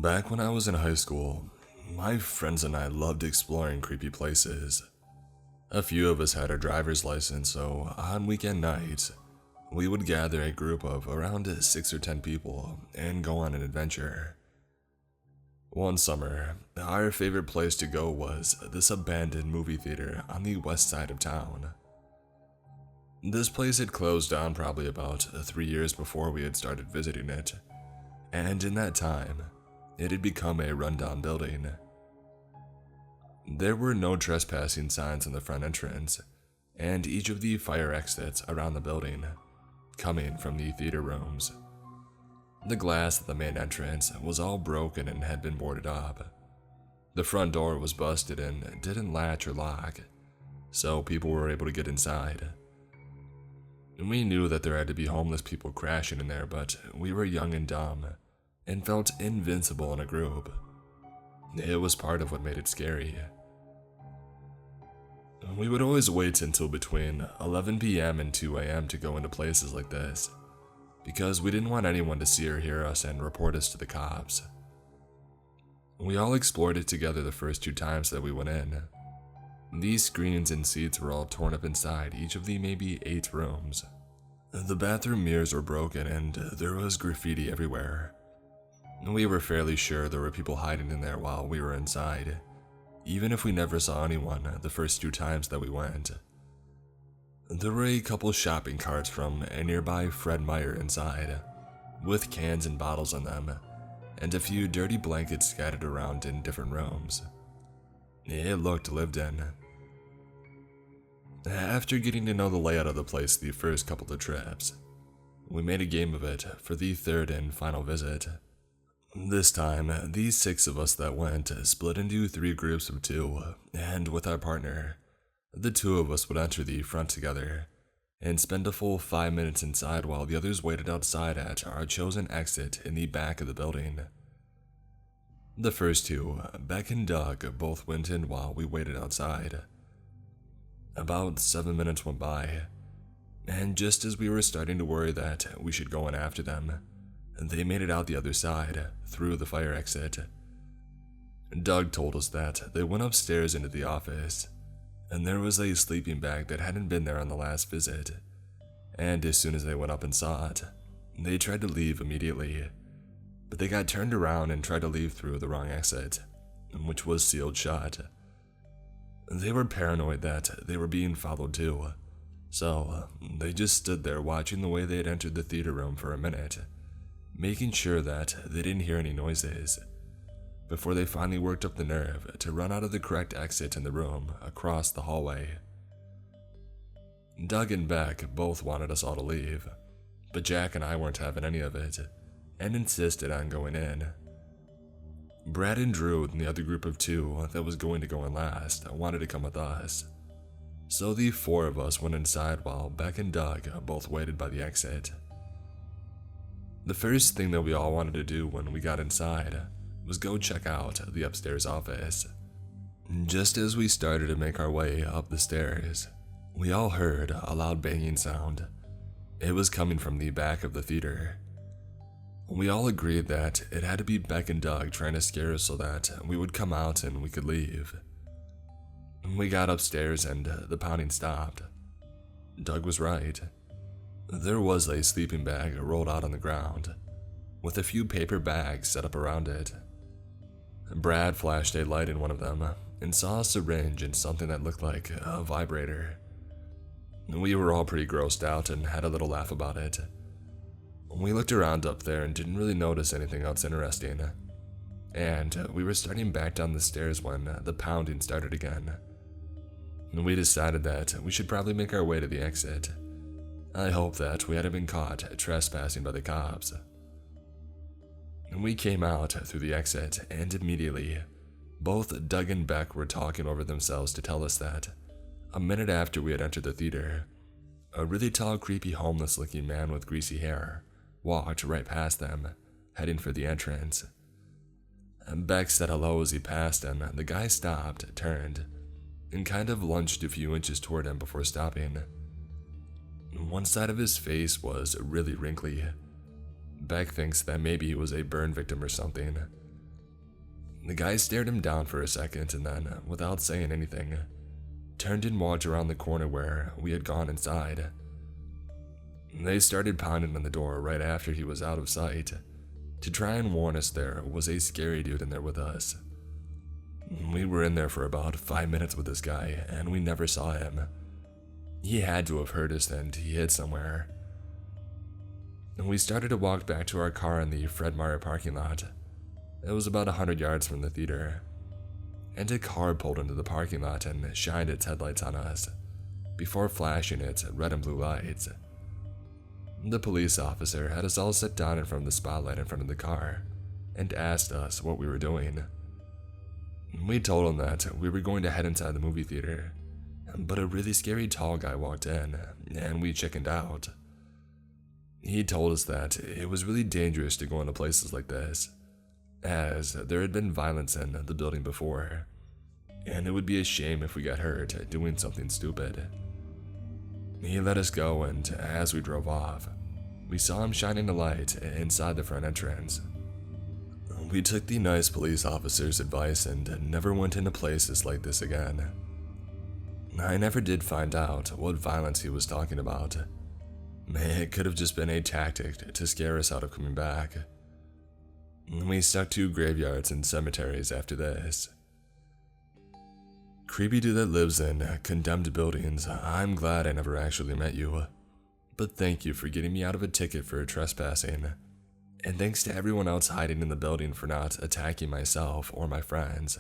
Back when I was in high school, my friends and I loved exploring creepy places. A few of us had our driver's license, so on weekend nights, we would gather a group of around 6 or 10 people and go on an adventure. One summer, our favorite place to go was this abandoned movie theater on the west side of town. This place had closed down probably about 3 years before we had started visiting it, and in that time, it had become a rundown building. There were no trespassing signs in the front entrance, and each of the fire exits around the building, coming from the theater rooms. The glass at the main entrance was all broken and had been boarded up. The front door was busted and didn't latch or lock, so people were able to get inside. We knew that there had to be homeless people crashing in there, but we were young and dumb, and felt invincible in a group. It was part of what made it scary. We would always wait until between 11 p.m. and 2 a.m. to go into places like this, because we didn't want anyone to see or hear us and report us to the cops. We all explored it together the first 2 times that we went in. These screens and seats were all torn up inside each of the maybe 8 rooms. The bathroom mirrors were broken and there was graffiti everywhere. We were fairly sure there were people hiding in there while we were inside, even if we never saw anyone the first 2 times that we went. There were a couple shopping carts from a nearby Fred Meyer inside, with cans and bottles on them, and a few dirty blankets scattered around in different rooms. It looked lived in. After getting to know the layout of the place the first couple of trips, we made a game of it for the 3rd and final visit. This time, these 6 of us that went split into 3 groups of 2, and with our partner, the 2 of us would enter the front together and spend a full 5 minutes inside while the others waited outside at our chosen exit in the back of the building. The first 2, Beck and Doug, both went in while we waited outside. About 7 minutes went by, and just as we were starting to worry that we should go in after them, they made it out the other side, through the fire exit. Doug told us that they went upstairs into the office, and there was a sleeping bag that hadn't been there on the last visit, and as soon as they went up and saw it, they tried to leave immediately, but they got turned around and tried to leave through the wrong exit, which was sealed shut. They were paranoid that they were being followed too, so they just stood there watching the way they had entered the theater room for a minute, making sure that they didn't hear any noises, before they finally worked up the nerve to run out of the correct exit in the room across the hallway. Doug and Beck both wanted us all to leave, but Jack and I weren't having any of it, and insisted on going in. Brad and Drew and the other group of 2 that was going to go in last wanted to come with us, so the 4 of us went inside while Beck and Doug both waited by the exit. The first thing that we all wanted to do when we got inside was go check out the upstairs office. Just as we started to make our way up the stairs, we all heard a loud banging sound. It was coming from the back of the theater. We all agreed that it had to be Beck and Doug trying to scare us so that we would come out and we could leave. We got upstairs and the pounding stopped. Doug was right. There was a sleeping bag rolled out on the ground, with a few paper bags set up around it. Brad flashed a light in one of them and saw a syringe and something that looked like a vibrator. We were all pretty grossed out and had a little laugh about it. We looked around up there and didn't really notice anything else interesting, and we were starting back down the stairs when the pounding started again. We decided that we should probably make our way to the exit. I hope that we hadn't been caught trespassing by the cops. We came out through the exit, and immediately, both Doug and Beck were talking over themselves to tell us that, a minute after we had entered the theater, a really tall, creepy, homeless-looking man with greasy hair walked right past them, heading for the entrance. Beck said hello as he passed, and the guy stopped, turned, and kind of lunged a few inches toward him before stopping. One side of his face was really wrinkly. Beck thinks that maybe he was a burn victim or something, The guy stared him down for a second and then, without saying anything, turned and walked around the corner where we had gone inside. They started pounding on the door right after he was out of sight, to try and warn us there was a scary dude in there with us. We were in there for about 5 minutes with this guy, and we never saw him. He had to have heard us and he hid somewhere. We started to walk back to our car in the Fred Meyer parking lot. It was about 100 yards from the theater, and a car pulled into the parking lot and shined its headlights on us, before flashing its red and blue lights. The police officer had us all sit down in front of the spotlight in front of the car, and asked us what we were doing. We told him that we were going to head inside the movie theater, but a really scary tall guy walked in, and we chickened out. He told us that it was really dangerous to go into places like this, as there had been violence in the building before, and it would be a shame if we got hurt doing something stupid. He let us go, and as we drove off, we saw him shining a light inside the front entrance. We took the nice police officer's advice and never went into places like this again. I never did find out what violence he was talking about. It could have just been a tactic to scare us out of coming back. We stuck to graveyards and cemeteries after this. Creepy dude that lives in condemned buildings, I'm glad I never actually met you. But thank you for getting me out of a ticket for trespassing. And thanks to everyone else hiding in the building for not attacking myself or my friends.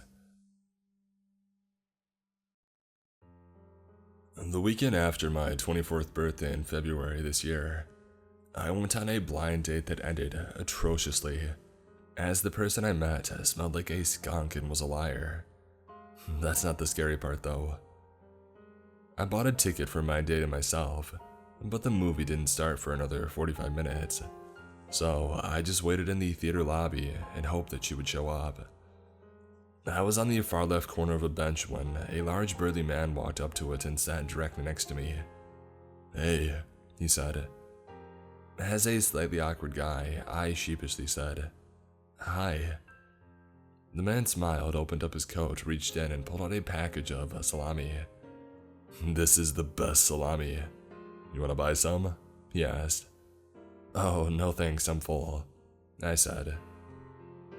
The weekend after my 24th birthday in February this year, I went on a blind date that ended atrociously, as the person I met smelled like a skunk and was a liar. That's not the scary part though. I bought a ticket for my date and myself, but the movie didn't start for another 45 minutes, so I just waited in the theater lobby and hoped that she would show up. I was on the far left corner of a bench when a large burly man walked up to it and sat directly next to me. "Hey," he said. As a slightly awkward guy, I sheepishly said, "Hi." The man smiled, opened up his coat, reached in, and pulled out a package of salami. "This is the best salami. You want to buy some?" he asked. "Oh, no thanks, I'm full," I said.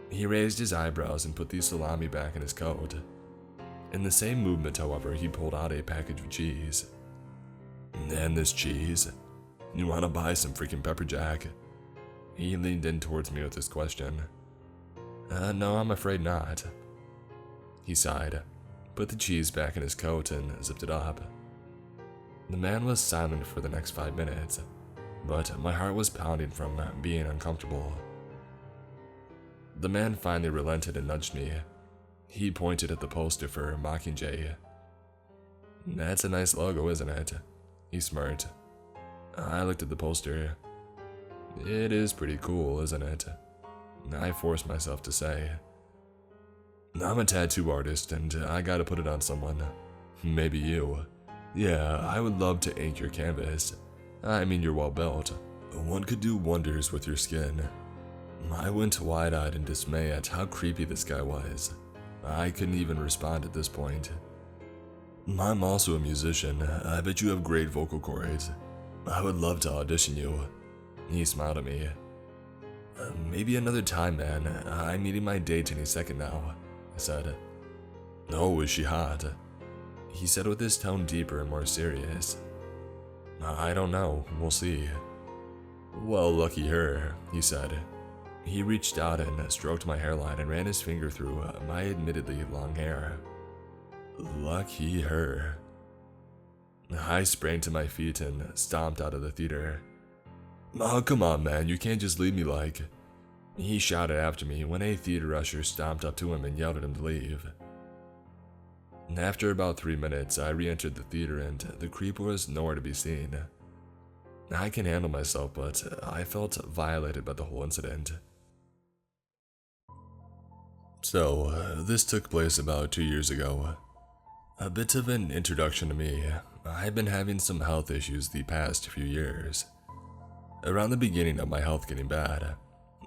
He raised his eyebrows and put the salami back in his coat. In the same movement, however, he pulled out a package of cheese. "And this cheese? You want to buy some freaking pepper jack?" He leaned in towards me with this question. No, I'm afraid not." He sighed, put the cheese back in his coat, and zipped it up. The man was silent for the next 5 minutes, but my heart was pounding from being uncomfortable. The man finally relented and nudged me. He pointed at the poster for Mockingjay. "That's a nice logo, isn't it?" he smirked. I looked at the poster. "It is pretty cool, isn't it?" I forced myself to say. "I'm a tattoo artist and I gotta put it on someone. Maybe you. Yeah, I would love to ink your canvas. I mean, you're well built. One could do wonders with your skin." I went wide-eyed in dismay at how creepy this guy was. I couldn't even respond at this point. "I'm also a musician. I bet you have great vocal cords. I would love to audition you." He smiled at me. "Maybe another time, man. I'm meeting my date any second now," I said. "Oh, is she hot?" he said with his tone deeper and more serious. "I don't know. We'll see." "Well, lucky her," he said. He reached out and stroked my hairline and ran his finger through my admittedly long hair. Lucky her. I sprang to my feet and stomped out of the theater. "Oh, come on, man, you can't just leave me like..." He shouted after me when a theater usher stomped up to him and yelled at him to leave. After about 3 minutes, I re-entered the theater and the creep was nowhere to be seen. I can handle myself, but I felt violated by the whole incident. So, this took place about 2 years ago. A bit of an introduction to me. I've been having some health issues the past few years. Around the beginning of my health getting bad,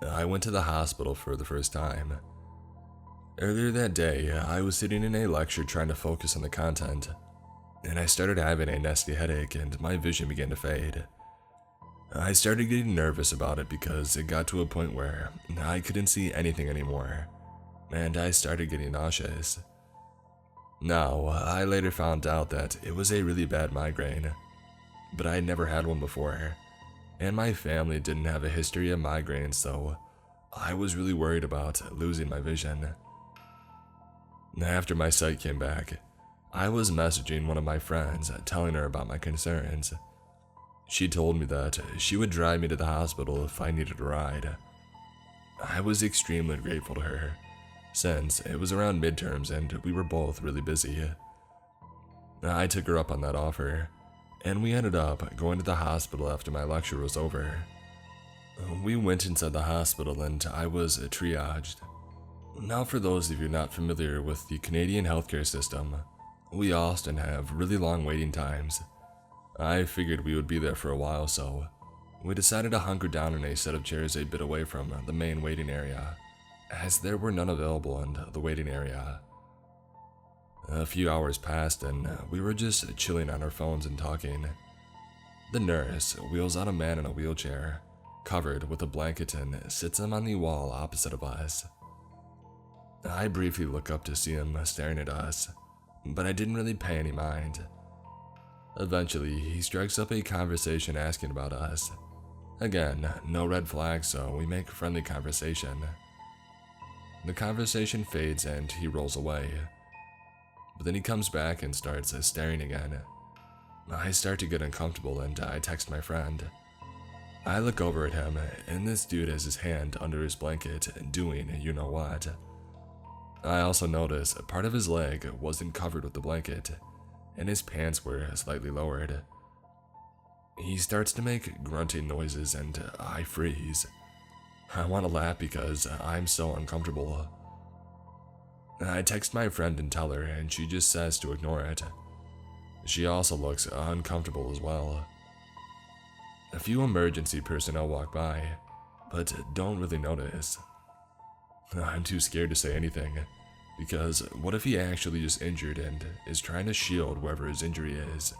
I went to the hospital for the first time. Earlier that day, I was sitting in a lecture trying to focus on the content, and I started having a nasty headache and my vision began to fade. I started getting nervous about it because it got to a point where I couldn't see anything anymore, and I started getting nauseous. Now, I later found out that it was a really bad migraine, but I had never had one before, and my family didn't have a history of migraines, so I was really worried about losing my vision. After my sight came back, I was messaging one of my friends telling her about my concerns. She told me that she would drive me to the hospital if I needed a ride. I was extremely grateful to her, since it was around midterms and we were both really busy. I took her up on that offer, and we ended up going to the hospital after my lecture was over. We went inside the hospital and I was triaged. Now, for those of you not familiar with the Canadian healthcare system, we often have really long waiting times. I figured we would be there for a while, so we decided to hunker down in a set of chairs a bit away from the main waiting area, as there were none available in the waiting area. A few hours passed and we were just chilling on our phones and talking. The nurse wheels out a man in a wheelchair, covered with a blanket, and sits him on the wall opposite of us. I briefly look up to see him staring at us, but I didn't really pay any mind. Eventually, he strikes up a conversation asking about us. Again, no red flags, so we make friendly conversation. The conversation fades and he rolls away, but then he comes back and starts staring again. I start to get uncomfortable and I text my friend. I look over at him and this dude has his hand under his blanket doing you know what. I also notice part of his leg wasn't covered with the blanket, and his pants were slightly lowered. He starts to make grunting noises and I freeze. I want to laugh because I'm so uncomfortable. I text my friend and tell her, and she just says to ignore it. She also looks uncomfortable as well. A few emergency personnel walk by, but don't really notice. I'm too scared to say anything, because what if he actually just injured and is trying to shield wherever his injury is?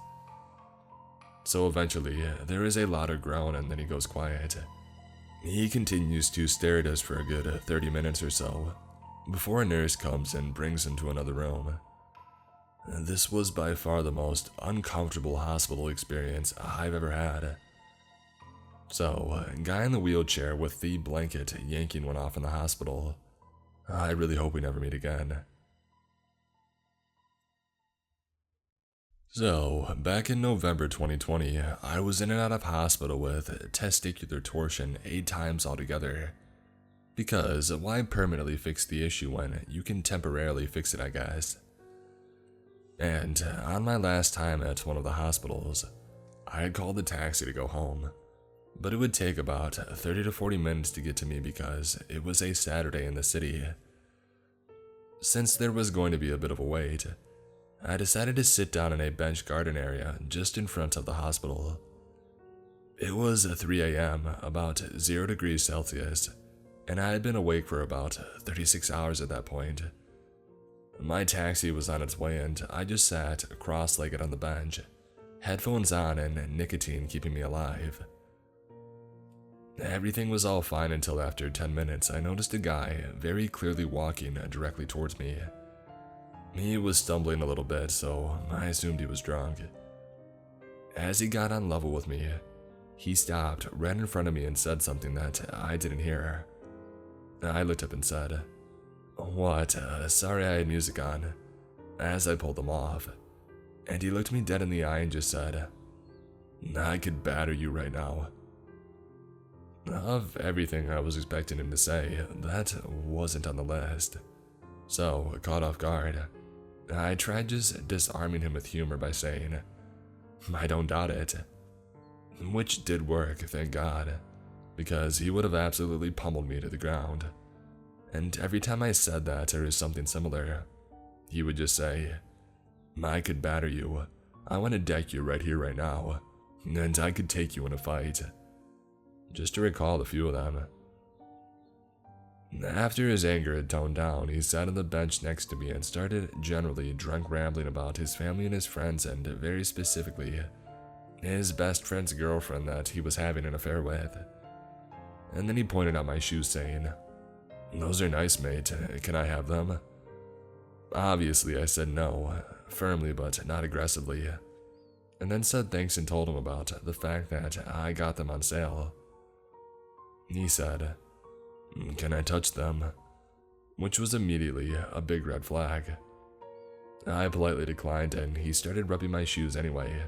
So eventually, there is a louder groan and then he goes quiet. He continues to stare at us for a good 30 minutes or so, before a nurse comes and brings him to another room. This was by far the most uncomfortable hospital experience I've ever had. So, guy in the wheelchair with the blanket yanking one off in the hospital. I really hope we never meet again. So, back in November 2020, I was in and out of hospital with testicular torsion 8 times altogether. Because why permanently fix the issue when you can temporarily fix it, I guess? And on my last time at one of the hospitals, I had called a taxi to go home, but it would take about 30 to 40 minutes to get to me because it was a Saturday in the city. Since there was going to be a bit of a wait, I decided to sit down in a bench garden area just in front of the hospital. It was 3 a.m., about 0 degrees Celsius, and I had been awake for about 36 hours at that point. My taxi was on its way and I just sat cross-legged on the bench, headphones on and nicotine keeping me alive. Everything was all fine until after 10 minutes I noticed a guy very clearly walking directly towards me. He was stumbling a little bit, so I assumed he was drunk. As he got on level with me, he stopped right in front of me and said something that I didn't hear. I looked up and said, "What? Sorry I had music on," as I pulled them off. And he looked me dead in the eye and just said, "I could batter you right now." Of everything I was expecting him to say, that wasn't on the list. So, caught off guard, I tried just disarming him with humor by saying, "I don't doubt it." Which did work, thank God, because he would have absolutely pummeled me to the ground. And every time I said that or something similar, he would just say, "I could batter you. I want to deck you right here, right now, and I could take you in a fight." Just to recall a few of them. After his anger had toned down, he sat on the bench next to me and started generally drunk rambling about his family and his friends, and very specifically, his best friend's girlfriend that he was having an affair with. And then he pointed out my shoes, saying, "Those are nice, mate. Can I have them?" Obviously, I said no, firmly but not aggressively, and then said thanks and told him about the fact that I got them on sale. He said, "Can I touch them?" which was immediately a big red flag. I politely declined, and he started rubbing my shoes anyway.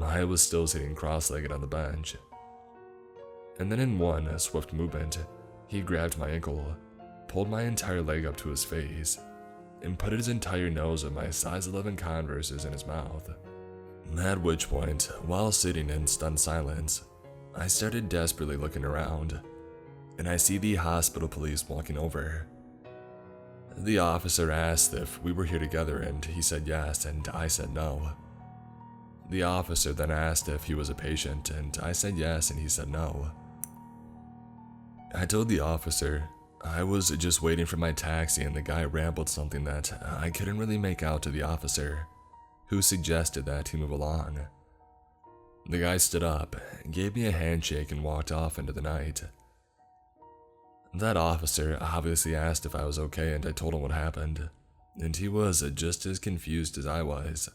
I was still sitting cross-legged on the bench. And then in one swift movement, he grabbed my ankle, pulled my entire leg up to his face, and put his entire nose of my size 11 Converses in his mouth. At which point, while sitting in stunned silence, I started desperately looking around, and I see the hospital police walking over. The officer asked if we were here together, and he said yes, and I said no. The officer then asked if he was a patient, and I said yes, and he said no. I told the officer I was just waiting for my taxi, and the guy rambled something that I couldn't really make out to the officer, who suggested that he move along. The guy stood up, gave me a handshake, and walked off into the night. That officer obviously asked if I was okay, and I told him what happened, and he was just as confused as I was.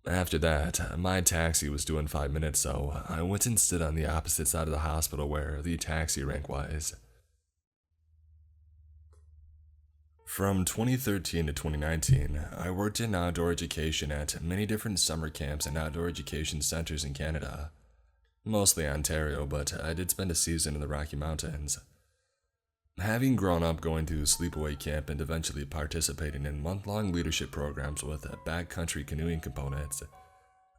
After that, my taxi was due in 5 minutes, so I went and stood on the opposite side of the hospital where the taxi rank was. From 2013 to 2019, I worked in outdoor education at many different summer camps and outdoor education centers in Canada, mostly Ontario, but I did spend a season in the Rocky Mountains. Having grown up going to sleepaway camp and eventually participating in month-long leadership programs with backcountry canoeing components,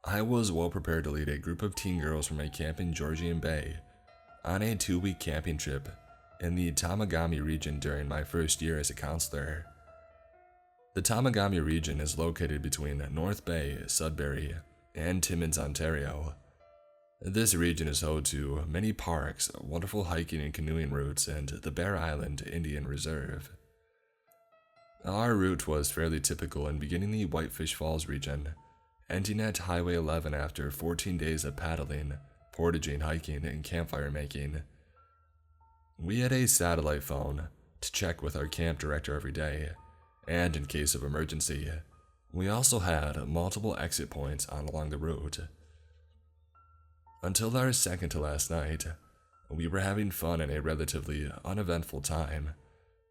I was well prepared to lead a group of teen girls from a camp in Georgian Bay on a 2-week camping trip in the Tamagami region during my first year as a counselor. The Tamagami region is located between North Bay, Sudbury, and Timmins, Ontario. This region is home to many parks, wonderful hiking and canoeing routes, and the Bear Island Indian Reserve. Our route was fairly typical and beginning the Whitefish Falls region, ending at Highway 11 after 14 days of paddling, portaging, hiking, and campfire making. We had a satellite phone to check with our camp director every day, and in case of emergency, we also had multiple exit points along the route. Until our second to last night, we were having fun in a relatively uneventful time,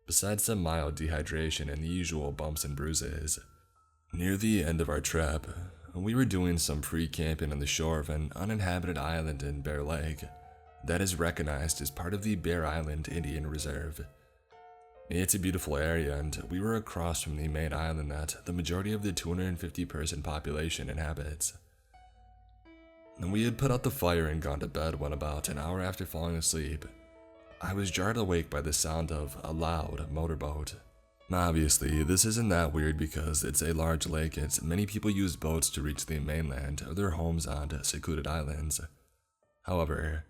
besides some mild dehydration and the usual bumps and bruises. Near the end of our trip, we were doing some pre-camping on the shore of an uninhabited island in Bear Lake that is recognized as part of the Bear Island Indian Reserve. It's a beautiful area, and we were across from the main island that the majority of the 250-person population inhabits. We had put out the fire and gone to bed when, about an hour after falling asleep, I was jarred awake by the sound of a loud motorboat. Obviously, this isn't that weird because it's a large lake and many people use boats to reach the mainland or their homes on secluded islands. However,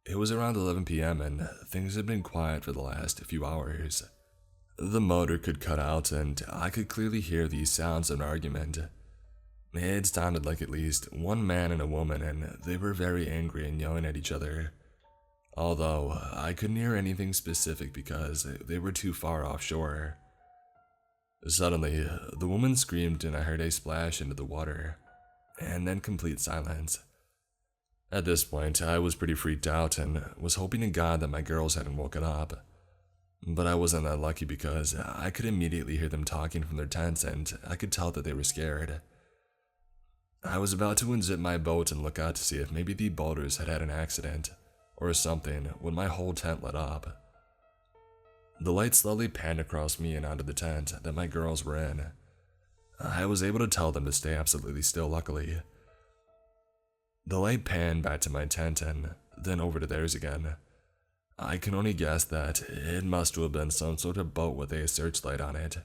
it was around 11 p.m. and things had been quiet for the last few hours. The motor could cut out and I could clearly hear the sounds of an argument. It sounded like at least one man and a woman, and they were very angry and yelling at each other. Although I couldn't hear anything specific because they were too far offshore. Suddenly, the woman screamed and I heard a splash into the water, and then complete silence. At this point, I was pretty freaked out and was hoping to God that my girls hadn't woken up. But I wasn't that lucky because I could immediately hear them talking from their tents and I could tell that they were scared. I was about to unzip my boat and look out to see if maybe the boaters had had an accident or something when my whole tent lit up. The light slowly panned across me and onto the tent that my girls were in. I was able to tell them to stay absolutely still, luckily. The light panned back to my tent and then over to theirs again. I can only guess that it must have been some sort of boat with a searchlight on it.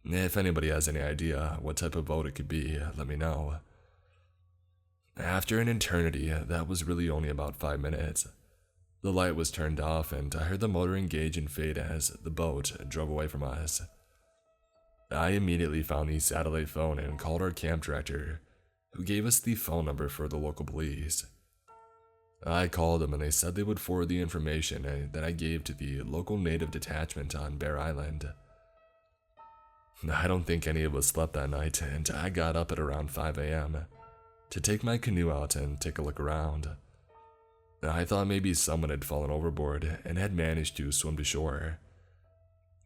If anybody has any idea what type of boat it could be, let me know. After an eternity that was really only about 5 minutes, The light was turned off and I heard the motor engage and fade as the boat drove away from us. I immediately found the satellite phone and called our camp director, who gave us the phone number for the local police. I called them and they said they would forward the information that I gave to the local native detachment on Bear Island. I don't think any of us slept that night, and I got up at around 5 a.m. to take my canoe out and take a look around. I thought maybe someone had fallen overboard and had managed to swim to shore.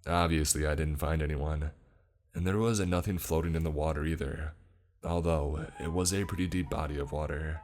Obviously, I didn't find anyone, and there was nothing floating in the water either, although it was a pretty deep body of water.